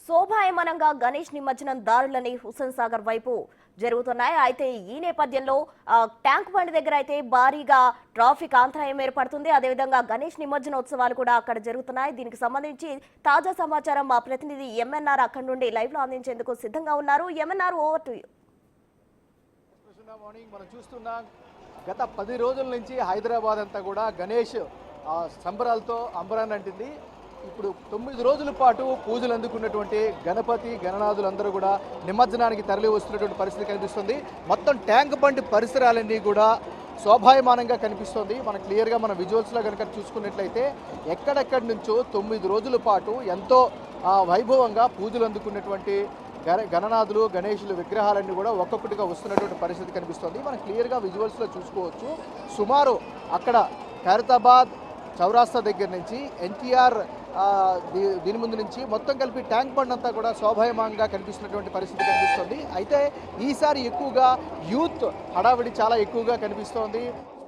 శోభాయమానంగా గణేష్ నిమజ్జనం దారులని హుస్సేన్ సాగర్ వైపు జరుగుతున్నాయి. అయితే ఈ నేపథ్యంలో ట్యాంక్ బండ్ దగ్గర అయితే భారీగా ట్రాఫిక్ అంతరాయం ఏర్పడుతుంది. అదేవిధంగా గణేష్ నిమజ్జనోత్సవాలు కూడా అక్కడ జరుగుతున్నాయి. దీనికి సంబంధించి తాజా సమాచారం మా ప్రతినిధి ఎంఎన్ఆర్ అక్కడి నుండి లైవ్ లో అందించేందుకు సిద్ధంగా ఉన్నారు. MNR, over to you. మనం చూస్తున్నాం, గత 10 రోజుల నుంచి హైదరాబాద్ అంతా కూడా గణేష్ సంబరాలతో అంబరాన్ని అంటింది. ఇప్పుడు 9 రోజుల పాటు పూజలు అందుకున్నటువంటి గణపతి గణనాథులందరూ కూడా నిమజ్జనానికి తరలి వస్తున్నటువంటి పరిస్థితి కనిపిస్తుంది. మొత్తం ట్యాంక్ బండ్ పరిసరాలన్నీ కూడా శోభాయమానంగా కనిపిస్తుంది. మనం క్లియర్గా మన విజువల్స్లో కనుక చూసుకున్నట్లయితే ఎక్కడెక్కడి నుంచో 9 రోజుల పాటు ఎంతో వైభవంగా పూజలు అందుకున్నటువంటి గణనాథులు గణేషులు విగ్రహాలన్నీ కూడా ఒక్కొక్కటిగా వస్తున్నటువంటి పరిస్థితి కనిపిస్తుంది. మనం క్లియర్గా విజువల్స్లో చూసుకోవచ్చు. సుమారు అక్కడ ఖైరతాబాద్ చౌరాస్తా దగ్గర నుంచి ఎన్టీఆర్ దీని ముందు నుంచి మొత్తం కలిపి ట్యాంక్ బండ్ అంతా కూడా శోభాయమానంగా కనిపిస్తున్నటువంటి పరిస్థితి కనిపిస్తుంది. అయితే ఈసారి ఎక్కువగా యూత్ హడావిడి చాలా ఎక్కువగా కనిపిస్తోంది.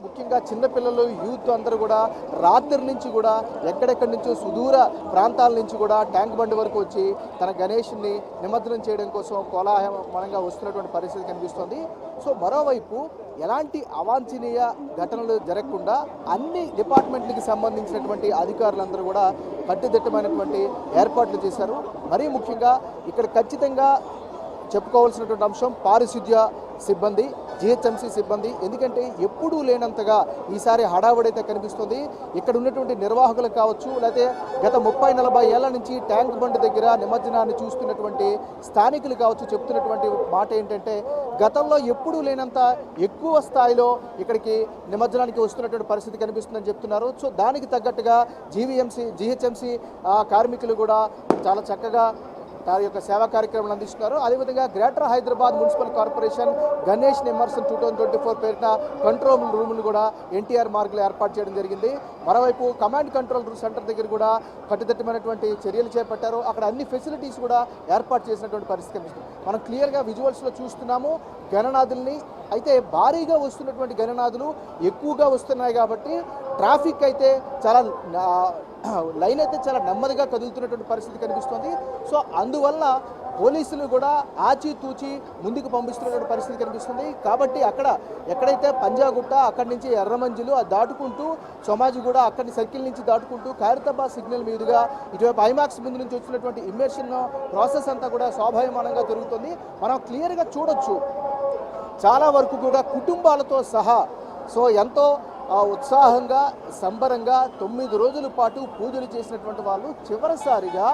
ముఖ్యంగా చిన్నపిల్లలు యూత్ అందరూ కూడా రాత్రి నుంచి కూడా ఎక్కడెక్కడి నుంచో సుదూర ప్రాంతాల నుంచి కూడా ట్యాంక్ బండ్ వరకు వచ్చి తన గణేష్ని నిమజ్జనం చేయడం కోసం కోలాహలంగా వస్తున్నటువంటి పరిస్థితి కనిపిస్తుంది. సో మరోవైపు ఎలాంటి అవాంఛనీయ ఘటనలు జరగకుండా అన్ని డిపార్ట్మెంట్లకు సంబంధించినటువంటి అధికారులందరూ కూడా కట్టుదిట్టమైనటువంటి ఏర్పాట్లు చేశారు. మరీ ముఖ్యంగా ఇక్కడ ఖచ్చితంగా చెప్పుకోవాల్సినటువంటి అంశం పారిశుద్ధ్య సిబ్బంది, జిహెచ్ఎంసీ సిబ్బంది. ఎందుకంటే ఎప్పుడూ లేనంతగా ఈసారి హడావుడైతే కనిపిస్తుంది. ఇక్కడ ఉన్నటువంటి నిర్వాహకులు కావచ్చు, లేకపోతే గత 30-40 ఏళ్ల నుంచి ట్యాంక్ బండ్ దగ్గర నిమజ్జనాన్ని చూస్తున్నటువంటి స్థానికులు కావచ్చు చెప్తున్నటువంటి మాట ఏంటంటే గతంలో ఎప్పుడూ లేనంత ఎక్కువ స్థాయిలో ఇక్కడికి నిమజ్జనానికి వస్తున్నటువంటి పరిస్థితి కనిపిస్తుందని చెప్తున్నారు. సో దానికి తగ్గట్టుగా జిహెచ్ఎంసీ కార్మికులు కూడా చాలా చక్కగా వారి యొక్క సేవా కార్యక్రమాలు అందిస్తున్నారు. అదేవిధంగా greater Hyderabad municipal corporation Ganesh నిమజ్జనం 2024 పేరిట కంట్రోల్ రూములు కూడా ఎన్టీఆర్ మార్గులు ఏర్పాటు చేయడం జరిగింది. మరోవైపు కమాండ్ కంట్రోల్ సెంటర్ దగ్గర కూడా కట్టుదిట్టమైనటువంటి చర్యలు చేపట్టారు. అక్కడ అన్ని ఫెసిలిటీస్ కూడా ఏర్పాటు చేసినటువంటి పరిస్థితి కనిపిస్తుంది. మనం క్లియర్గా విజువల్స్లో చూస్తున్నాము గణనాథుల్ని. అయితే భారీగా వస్తున్నటువంటి గణనాథులు ఎక్కువగా వస్తున్నాయి కాబట్టి ట్రాఫిక్ అయితే చాలా లైన్ అయితే చాలా నెమ్మదిగా కదులుతున్నటువంటి పరిస్థితి కనిపిస్తుంది. సో అందువల్ల పోలీసులు కూడా ఆచితూచి ముందుకు పంపిస్తున్నటువంటి పరిస్థితి కనిపిస్తుంది. కాబట్టి ఎక్కడైతే పంజాగుట్ట అక్కడి నుంచి ఎర్రమంజిలు దాటుకుంటూ సమాజిగూడ అక్కడి సర్కిల్ నుంచి దాటుకుంటూ ఖైరతాబాద్ సిగ్నల్ మీదుగా ఇటువైపు ఐమాక్స్ ముందు నుంచి వచ్చినటువంటి ఇమ్మర్షన్ ప్రాసెస్ అంతా కూడా శోభాయమానంగా జరుగుతుంది. మనం క్లియర్గా చూడొచ్చు, చాలా వరకు కూడా కుటుంబాలతో సహా సో ఎంతో ఉత్సాహంగా సంబరంగా 9 రోజుల పాటు పూజలు చేసినటువంటి వాళ్ళు చివరిసారిగా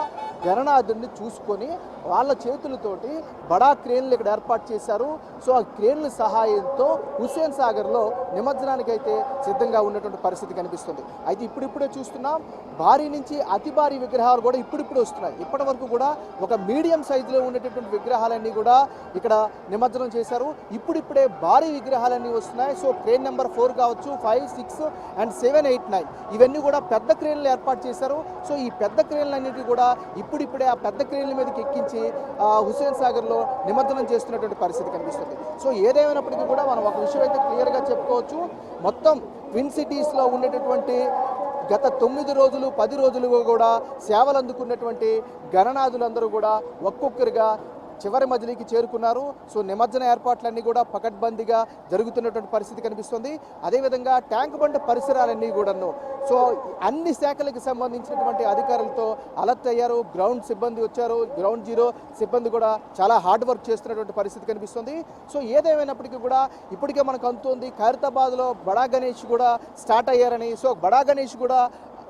గణనాథుడిని చూసుకొని వాళ్ళ చేతులతోటి బడా క్రేన్లు ఇక్కడ ఏర్పాటు చేశారు. సో ఆ క్రేన్ల సహాయంతో హుస్సేన్ సాగర్లో నిమజ్జనానికి అయితే సిద్ధంగా ఉన్నటువంటి పరిస్థితి కనిపిస్తుంది. అయితే ఇప్పుడిప్పుడే చూస్తున్నాం భారీ నుంచి అతి భారీ విగ్రహాలు కూడా ఇప్పుడిప్పుడే వస్తున్నాయి. ఇప్పటి వరకు కూడా ఒక మీడియం సైజులో ఉండేటటువంటి విగ్రహాలన్నీ కూడా ఇక్కడ నిమజ్జనం చేశారు. ఇప్పుడిప్పుడే భారీ విగ్రహాలన్నీ వస్తున్నాయి. సో క్రేన్ నెంబర్ 4 కావచ్చు, 5, 6 and 7, 8, 9 ఇవన్నీ కూడా పెద్ద క్రేన్లు ఏర్పాటు చేశారు. సో ఈ పెద్ద క్రేన్లన్నిటి కూడా ఇప్పుడిప్పుడే ఆ పెద్ద క్రేన్ల మీదకి ఎక్కించి హుస్సేన్ సాగర్లో నిమజ్జనం చేస్తున్నటువంటి పరిస్థితి కనిపిస్తుంది. సో ఏదేమైనప్పటికీ కూడా మనం ఒక విషయం అయితే క్లియర్గా చెప్పుకోవచ్చు, మొత్తం ట్విన్ సిటీస్లో ఉండేటటువంటి గత 9 రోజులు 10 రోజులు కూడా సేవలు అందుకున్నటువంటి గణనాథులందరూ కూడా ఒక్కొక్కరుగా చివరి మజిలీకి చేరుకున్నారు. సో నిమజ్జన ఏర్పాట్లన్నీ కూడా పకడ్బందీగా జరుగుతున్నటువంటి పరిస్థితి కనిపిస్తుంది. అదేవిధంగా ట్యాంక్ బండ్ పరిసరాలన్నీ కూడాను సో అన్ని శాఖలకు సంబంధించినటువంటి అధికారులతో అలర్ట్ అయ్యారు. గ్రౌండ్ సిబ్బంది వచ్చారు, గ్రౌండ్ జీరో సిబ్బంది కూడా చాలా హార్డ్ వర్క్ చేస్తున్నటువంటి పరిస్థితి కనిపిస్తుంది. సో ఏదేమైనప్పటికీ కూడా ఇప్పటికే మనకు అందుతోంది ఖైరతాబాద్లో బడా గణేష్ కూడా స్టార్ట్ అయ్యారని. సో బడా గణేష్ కూడా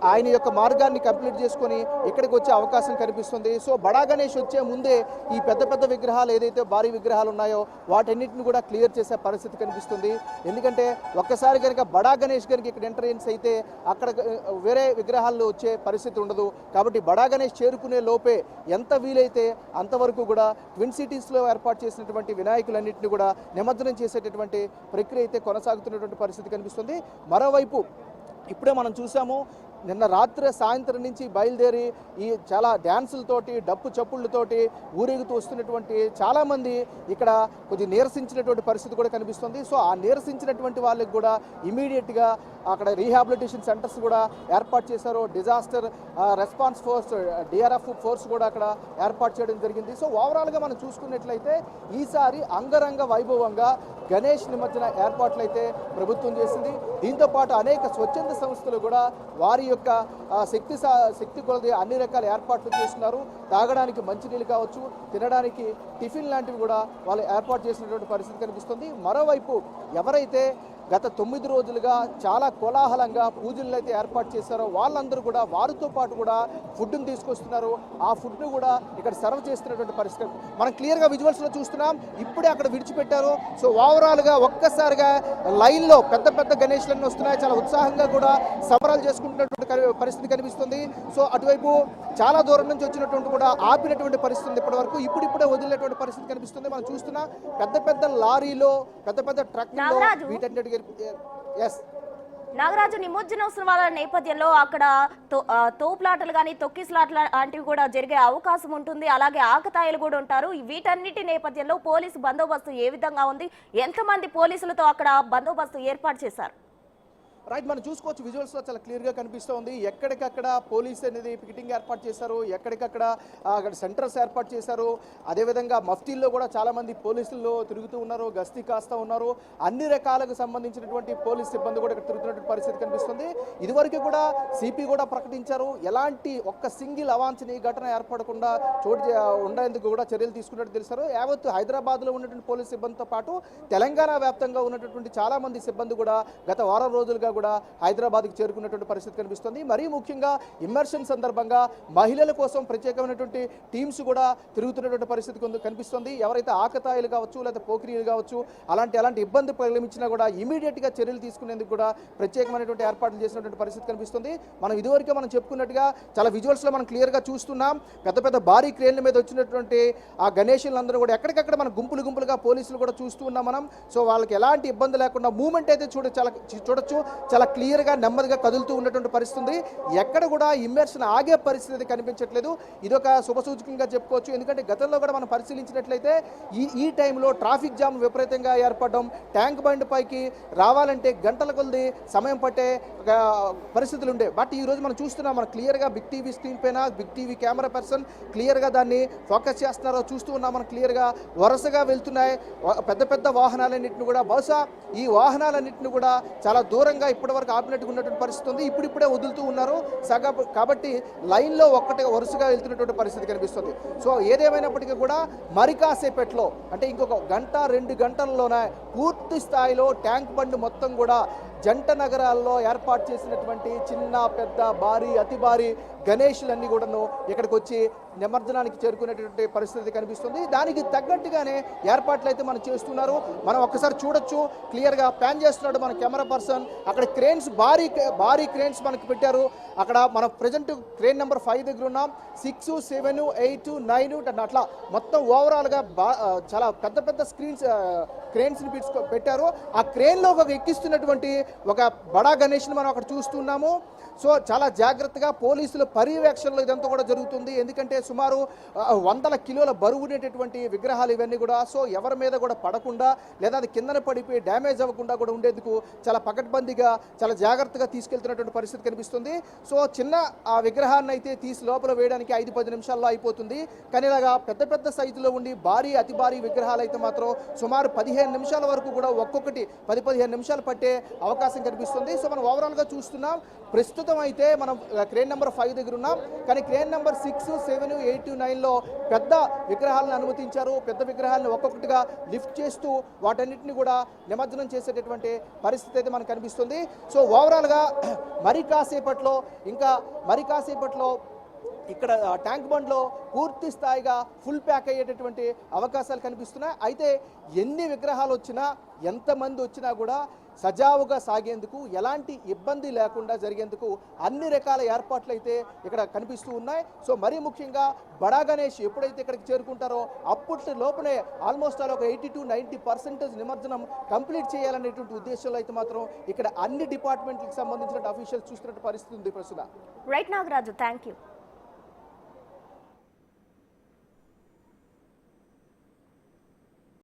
ఆయన యొక్క మార్గాన్ని కంప్లీట్ చేసుకొని ఇక్కడికి వచ్చే అవకాశం కనిపిస్తుంది. సో బడా గణేష్ వచ్చే ముందే ఈ పెద్ద పెద్ద విగ్రహాలు ఏదైతే భారీ విగ్రహాలు ఉన్నాయో వాటన్నిటిని కూడా క్లియర్ చేసే పరిస్థితి కనిపిస్తుంది. ఎందుకంటే ఒక్కసారి కనుక బడా గణేష్ కనుక ఇక్కడ ఎంట్రన్స్ అయితే అక్కడ వేరే విగ్రహాలు వచ్చే పరిస్థితి ఉండదు. కాబట్టి బడా గణేష్ చేరుకునే లోపే ఎంత వీలైతే అంతవరకు కూడా ట్విన్ సిటీస్లో ఏర్పాటు చేసినటువంటి వినాయకులన్నింటినీ కూడా నిమజ్జనం చేసేటటువంటి ప్రక్రియ అయితే కొనసాగుతున్నటువంటి పరిస్థితి కనిపిస్తుంది. మరోవైపు ఇప్పుడే మనం చూసాము నిన్న రాత్రి సాయంత్రం నుంచి బయలుదేరి ఈ చాలా డ్యాన్సులతోటి డప్పు చప్పుళ్ళతోటి ఊరేగుతూ వస్తున్నటువంటి చాలామంది ఇక్కడ కొద్దిగా నీరసించినటువంటి పరిస్థితి కూడా కనిపిస్తుంది. సో ఆ నీరసించినటువంటి వాళ్ళకి కూడా ఇమీడియట్గా అక్కడ రీహాబిలిటేషన్ సెంటర్స్ కూడా ఏర్పాటు చేశారు. Disaster response force DRF force కూడా అక్కడ ఏర్పాటు చేయడం జరిగింది. సో ఓవరాల్గా మనం చూసుకున్నట్లయితే ఈసారి అంగరంగ వైభవంగా గణేష్ నిమజ్జన ఏర్పాట్లు అయితే ప్రభుత్వం చేసింది. దీంతోపాటు అనేక స్వచ్ఛంద సంస్థలు కూడా వారి యొక్క శక్తి కొలది అన్ని రకాల ఏర్పాట్లు చేస్తున్నారు. తాగడానికి మంచినీళ్ళు కావచ్చు, తినడానికి టిఫిన్ లాంటివి కూడా వాళ్ళు ఏర్పాటు చేసినటువంటి పరిస్థితి కనిపిస్తుంది. మరోవైపు ఎవరైతే గత 9 రోజులుగా చాలా కోలాహలంగా పూజలు అయితే ఏర్పాటు చేశారో వాళ్ళందరూ కూడా వారితో పాటు కూడా ఫుడ్ని తీసుకొస్తున్నారు. ఆ ఫుడ్ను కూడా ఇక్కడ సర్వ్ చేస్తున్నటువంటి పరిస్థితి మనం క్లియర్గా విజువల్స్లో చూస్తున్నాం. ఇప్పుడే అక్కడ విడిచిపెట్టారు. సో ఓవరాల్గా ఒక్కసారిగా లైన్లో పెద్ద పెద్ద గణేష్లన్నీ వస్తున్నాయి. చాలా ఉత్సాహంగా కూడా సంబరాలు చేసుకుంటున్నటువంటి పరిస్థితి కనిపిస్తుంది. సో అటువైపు చాలా దూరం నుంచి వచ్చినటువంటి కూడా ఆపినటువంటి పరిస్థితి ఇప్పటి వరకు ఇప్పుడిప్పుడే వదిలేటువంటి పరిస్థితి కనిపిస్తుంది. మనం చూస్తున్నా పెద్ద పెద్ద లారీలో పెద్ద పెద్ద ట్రక్లో వీటన్నిటి నాగరాజు నిమజ్జనోత్సవాల నేపథ్యంలో అక్కడ తోపులాటలు కానీ తొక్కిసలాటలు లాంటివి కూడా జరిగే అవకాశం ఉంటుంది. అలాగే ఆకతాయిలు కూడా ఉంటారు. వీటన్నిటి నేపథ్యంలో పోలీసు బందోబస్తు ఏ విధంగా ఉంది? ఎంతమంది పోలీసులతో అక్కడ బందోబస్తు ఏర్పాటు చేశారు? రైట్, మనం చూసుకోవచ్చు విజువల్స్లో చాలా క్లియర్గా కనిపిస్తోంది. ఎక్కడికక్కడ పోలీస్ అనేది పికెటింగ్ ఏర్పాటు చేశారు, ఎక్కడికక్కడ అక్కడ సెంటర్స్ ఏర్పాటు చేశారు. అదేవిధంగా మఫ్తీల్లో కూడా చాలామంది పోలీసులు తిరుగుతూ ఉన్నారు, గస్తీ కాస్తూ ఉన్నారు. అన్ని రకాలకు సంబంధించినటువంటి పోలీస్ సిబ్బంది కూడా ఇక్కడ తిరుగుతున్నటువంటి పరిస్థితి కనిపిస్తుంది. ఇదివరకు కూడా సిపి కూడా ప్రకటించారు ఎలాంటి ఒక్క సింగిల్ అవాంఛనీయ ఘటన ఏర్పడకుండా ఉండేందుకు కూడా చర్యలు తీసుకున్నట్టు తెలిసారు. యావత్తు హైదరాబాద్లో ఉన్నటువంటి పోలీస్ సిబ్బందితో పాటు తెలంగాణ వ్యాప్తంగా ఉన్నటువంటి చాలామంది సిబ్బంది కూడా గత వారం రోజులుగా కూడా హైదరాబాద్కి చేరుకున్నటువంటి పరిస్థితి కనిపిస్తుంది. మరీ ముఖ్యంగా ఇమ్మర్షన్ సందర్భంగా మహిళల కోసం ప్రత్యేకమైనటువంటి టీమ్స్ కూడా తిరుగుతున్నటువంటి పరిస్థితి కనిపిస్తుంది. ఎవరైతే ఆకతాయిలు కావచ్చు లేదా పోకిరీలు కావచ్చు అలాంటి ఇబ్బంది పరిగణించినా కూడా ఇమీడియట్గా చర్యలు తీసుకునేందుకు కూడా ప్రత్యేకమైనటువంటి ఏర్పాట్లు చేసినటువంటి పరిస్థితి కనిపిస్తుంది. మనం ఇదివరకే మనం చెప్పుకున్నట్టుగా చాలా విజువల్స్లో మనం క్లియర్గా చూస్తున్నాం. పెద్ద పెద్ద భారీ క్రేన్ల మీద వచ్చినటువంటి ఆ గణేషులందరూ కూడా ఎక్కడికక్కడ మన గుంపులుగా పోలీసులు కూడా చూస్తూ ఉన్నాం మనం. సో వాళ్ళకి ఎలాంటి ఇబ్బంది లేకుండా మూమెంట్ అయితే చూడొచ్చు. చాలా క్లియర్గా నెమ్మదిగా కదులుతూ ఉన్నటువంటి పరిస్థితి. ఎక్కడ కూడా ఇమ్మర్షన్ ఆగే పరిస్థితి కనిపించట్లేదు. ఇదొక శుభసూచకంగా చెప్పుకోవచ్చు. ఎందుకంటే గతంలో కూడా మనం పరిశీలించినట్లయితే ఈ టైంలో ట్రాఫిక్ జామ్ విపరీతంగా ఏర్పడడం, ట్యాంక్ బండ్ పైకి రావాలంటే గంటల కొద్ది సమయం పట్టే పరిస్థితులు ఉండే. బట్ ఈరోజు మనం చూస్తున్నాం, మనం క్లియర్గా బిగ్ టీవీ స్క్రీన్ పైన బిగ్ టీవీ కెమెరా పర్సన్ క్లియర్గా దాన్ని ఫోకస్ చేస్తున్నారో చూస్తూ ఉన్నాం. మనం క్లియర్గా వరుసగా వెళ్తున్నాయి పెద్ద పెద్ద వాహనాలన్నింటిని కూడా. బహుశా ఈ వాహనాలన్నింటిని కూడా చాలా దూరంగా ఇప్పటివరకు ఆపినట్టుగా ఉన్నటువంటి పరిస్థితి ఉంది. ఇప్పుడిప్పుడే వదులుతూ ఉన్నారు కాబట్టి లైన్లో ఒక్కటిగా వరుసగా వెళ్తున్నటువంటి పరిస్థితి కనిపిస్తుంది. సో ఏదేమైనప్పటికీ కూడా మరి కాసేపట్లో అంటే ఇంకొక గంట 2 గంటల్లోనే పూర్తి స్థాయిలో ట్యాంక్ బండ్ మొత్తం కూడా జంట నగరాల్లో ఏర్పాటు చేసినటువంటి చిన్న పెద్ద భారీ అతి భారీ గణేషులన్నీ కూడాను ఇక్కడికి వచ్చి నిమజ్జనానికి చేరుకునేటువంటి పరిస్థితి కనిపిస్తుంది. దానికి తగ్గట్టుగానే ఏర్పాట్లు అయితే మనం చేస్తున్నారు. మనం ఒక్కసారి చూడొచ్చు, క్లియర్గా ప్యాన్ చేస్తున్నాడు మన కెమెరా పర్సన్. అక్కడ క్రేన్స్ భారీ క్రేన్స్ మనకి పెట్టారు. అక్కడ మన ప్రజెంట్ క్రేన్ నెంబర్ 5 దగ్గర ఉన్నాం. 6, 7, 8, 9 అట్లా మొత్తం ఓవరాల్గా చాలా పెద్ద క్రేన్స్ని పెట్టారు. ఆ క్రేన్లో ఒక ఎక్కిస్తున్నటువంటి ఒక బడా గణేష్ని మనం అక్కడ చూస్తున్నాము. సో చాలా జాగ్రత్తగా పోలీసుల పర్యవేక్షణలో ఇదంతా కూడా జరుగుతుంది. ఎందుకంటే సుమారు 100 కిలోల బరువు ఉండేటటువంటి విగ్రహాలు ఇవన్నీ కూడా. సో ఎవరి మీద కూడా పడకుండా లేదా అది కిందన పడిపోయి డ్యామేజ్ అవ్వకుండా కూడా ఉండేందుకు చాలా పకడ్బందీగా చాలా జాగ్రత్తగా తీసుకెళ్తున్నటువంటి పరిస్థితి కనిపిస్తుంది. సో చిన్న ఆ విగ్రహాన్ని అయితే తీసి లోపల వేయడానికి 5-10 నిమిషాల్లో అయిపోతుంది. కానీ ఇలాగా పెద్ద సైజులో ఉండి అతి భారీ విగ్రహాలు అయితే మాత్రం సుమారు 15 నిమిషాల వరకు కూడా ఒక్కొక్కటి 10-15 నిమిషాలు పట్టే అవకాశం కనిపిస్తుంది. సో మనం ఓవరాల్గా చూస్తున్నాం. ప్రస్తుతం అయితే మనం క్రేన్ నెంబర్ 5 దగ్గర ఉన్నాం. కానీ క్రేన్ నెంబర్ 6, 7, 8, 9లో పెద్ద విగ్రహాలను అనుమతించారు. పెద్ద విగ్రహాలను ఒక్కొక్కటిగా లిఫ్ట్ చేస్తూ వాటన్నిటిని కూడా నిమజ్జనం చేసేటటువంటి పరిస్థితి అయితే మనకు కనిపిస్తుంది. సో ఓవరాల్గా మరి కాసేపట్లో ఇక్కడ ట్యాంక్ బండ్లో పూర్తి స్థాయిగా ఫుల్ ప్యాక్ అయ్యేటటువంటి అవకాశాలు కనిపిస్తున్నాయి. అయితే ఎన్ని విగ్రహాలు వచ్చినా ఎంతమంది వచ్చినా కూడా సజావుగా సాగేందుకు ఎలాంటి ఇబ్బంది లేకుండా జరిగేందుకు అన్ని రకాల ఏర్పాట్లు అయితే ఇక్కడ కనిపిస్తూ ఉన్నాయి. సో మరీ ముఖ్యంగా బడా గణేష్ ఎప్పుడైతే ఇక్కడికి చేరుకుంటారో అప్పటి లోపలే ఆల్మోస్ట్ అలా ఒక 80-90% నిమజ్జనం కంప్లీట్ చేయాలనేటువంటి ఉద్దేశంలో అయితే మాత్రం ఇక్కడ అన్ని డిపార్ట్మెంట్లకు సంబంధించిన అఫీషియల్స్ చూస్తున్నట్టు పరిస్థితి ఉంది ప్రస్తుతం. Right Nagaraju, thank you.